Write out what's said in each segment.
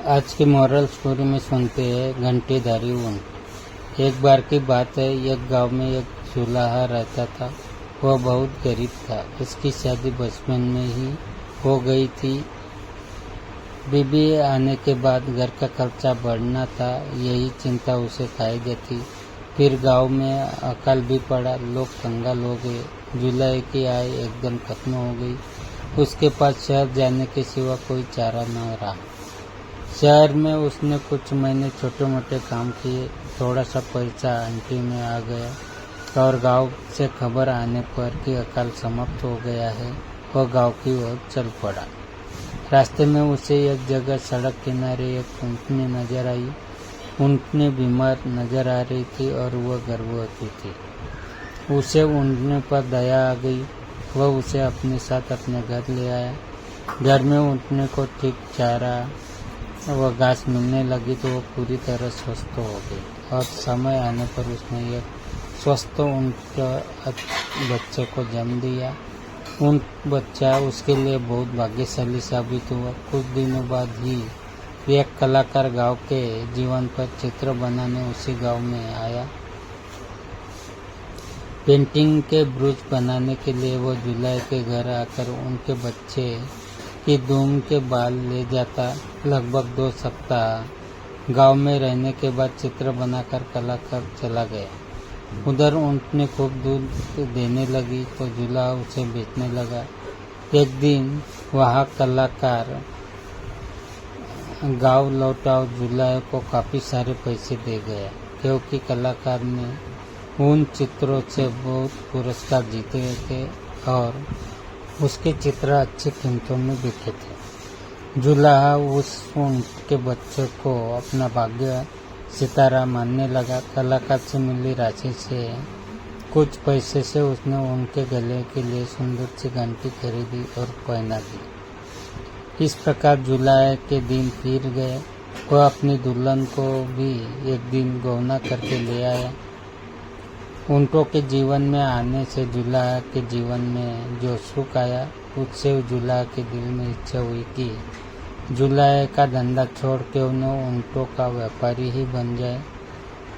आज की moral story में सुनते हैं घंटीधारी ऊंट। एक बार की बात है, एक गांव में एक चूल्हा रहता था। वह बहुत गरीब था। उसकी शादी बचपन में ही हो गई थी। बीबी आने के बाद घर का खर्चा बढ़ना था, यही चिंता उसे खाई जाती। फिर गांव में अकाल भी पड़ा, लोग कंगाल हो गए। जुलाई की आय एकदम खत्म हो गई। उसके पास शहर जाने के सिवा कोई चारा न रहा। शहर में उसने कुछ महीने छोटे मोटे काम किए, थोड़ा सा पैसा आंटी में आ गया और गांव से खबर आने पर कि अकाल समाप्त हो गया है, वह गांव की ओर चल पड़ा। रास्ते में उसे एक जगह सड़क किनारे एक ऊँटनी नजर आई। ऊँटनी बीमार नजर आ रही थी और वह गर्भवती थी। उसे ऊँटनी पर दया आ गई। वह उसे अपने साथ अपने घर ले आया। घर में ऊँटनी को ठीक चारा वह घास मिलने लगी तो वो पूरी तरह स्वस्थ हो गई और समय आने पर उसने एक स्वस्थ ऊँट बच्चे को जन्म दिया। ऊँट बच्चा उसके लिए बहुत भाग्यशाली साबित हुआ। कुछ दिनों बाद ही एक कलाकार गांव के जीवन पर चित्र बनाने उसी गांव में आया। पेंटिंग के ब्रूच बनाने के लिए वो जुलाई के घर आकर उनके बच्चे की दूम के बाल ले जाता। लगभग 2 सप्ताह गांव में रहने के बाद चित्र बनाकर कलाकार चला गया। उधर ऊँटनी खूब दूध देने लगी तो जुला उसे बेचने लगा। एक दिन वहाँ कलाकार गांव लौटा और जुलाई को काफ़ी सारे पैसे दे गया, क्योंकि कलाकार ने उन चित्रों से बहुत पुरस्कार जीते थे और उसके चित्र अच्छी कीमतों में बिके थे। जुलाहा उस ऊँट के बच्चे को अपना भाग्य सितारा मानने लगा। कलाकार से मिली राशि से कुछ पैसे से उसने उनके गले के लिए सुंदर सी घंटी खरीदी और पहना दी। इस प्रकार जुलाई के दिन फिर गए। वह अपनी दुल्हन को भी एक दिन गौना करके ले आया। ऊँटों के जीवन में आने से जुलाहा के जीवन में जो सुख आया, उससे जुलाहा के दिल में इच्छा हुई कि जुलाहा का धंधा छोड़ के उन्हें ऊँटों का व्यापारी ही बन जाए।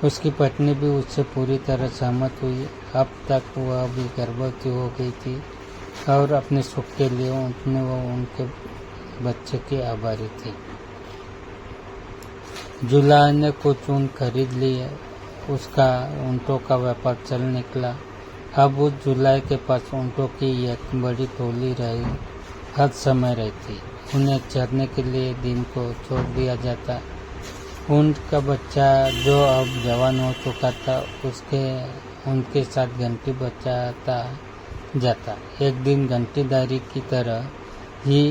उसकी पत्नी भी उससे पूरी तरह सहमत हुई। अब तक वह भी गर्भवती हो गई थी और अपने सुख के लिए ऊँटनी व उनके बच्चे की आभारी थी। जुलाहा ने कुछ ऊँट खरीद लिए। उसका ऊँटों का व्यापार चल निकला। अब उस जुलाई के पास ऊँटों की एक बड़ी टोली रही। हर समय रहती। उन्हें चरने के लिए दिन को छोड़ दिया जाता। ऊँट का बच्चा जो अब जवान हो चुका था, उनके साथ घंटी बजाता जाता। एक दिन घंटीधारी की तरह ही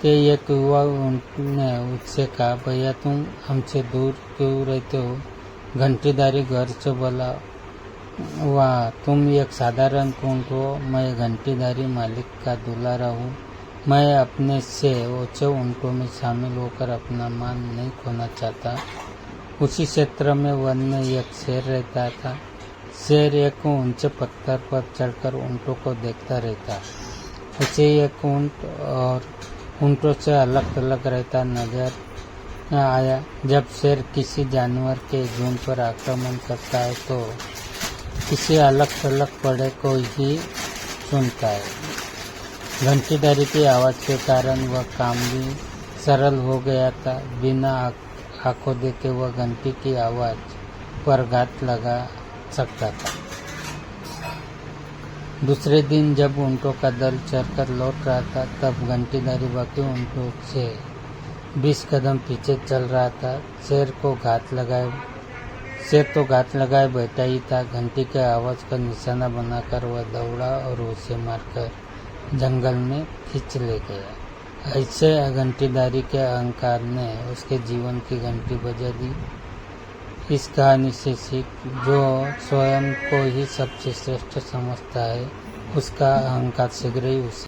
के एक युवा ऊँट ने उससे कहा, भैया तुम हमसे दूर क्यों रहते हो? घंटीधारी घर से बोला, वाह, तुम एक साधारण ऊँट हो, मैं घंटीधारी मालिक का दुलारा हूँ। मैं अपने से ऊंचे ऊँटों में शामिल होकर अपना मान नहीं खोना चाहता। उसी क्षेत्र में वन में एक शेर रहता था। शेर एक ऊंचे पत्थर पर चढ़कर ऊँटों को देखता रहता। उसे एक ऊँट और ऊँटों से अलग अलग रहता नजर आया। जब शेर किसी जानवर के झुंड पर आक्रमण करता है तो किसी अलग थलग पड़े को ही सुनता है। घंटीधारी की आवाज़ के कारण वह काम भी सरल हो गया था। बिना आंखों देखे वह घंटी की आवाज़ पर घात लगा सकता था। दूसरे दिन जब ऊँटों का दल चरकर लौट रहा था, तब घंटीधारी बाकी ऊँटों से 20 कदम पीछे चल रहा था। शेर तो घात लगाए बैठा ही था। घंटी के आवाज़ का निशाना बनाकर वह दौड़ा और उसे मारकर जंगल में खींच ले गया। ऐसे घंटीधारी के अहंकार ने उसके जीवन की घंटी बजा दी। इस कहानी से सीख, जो स्वयं को ही सबसे श्रेष्ठ समझता है, उसका अहंकार शीघ्र ही उसे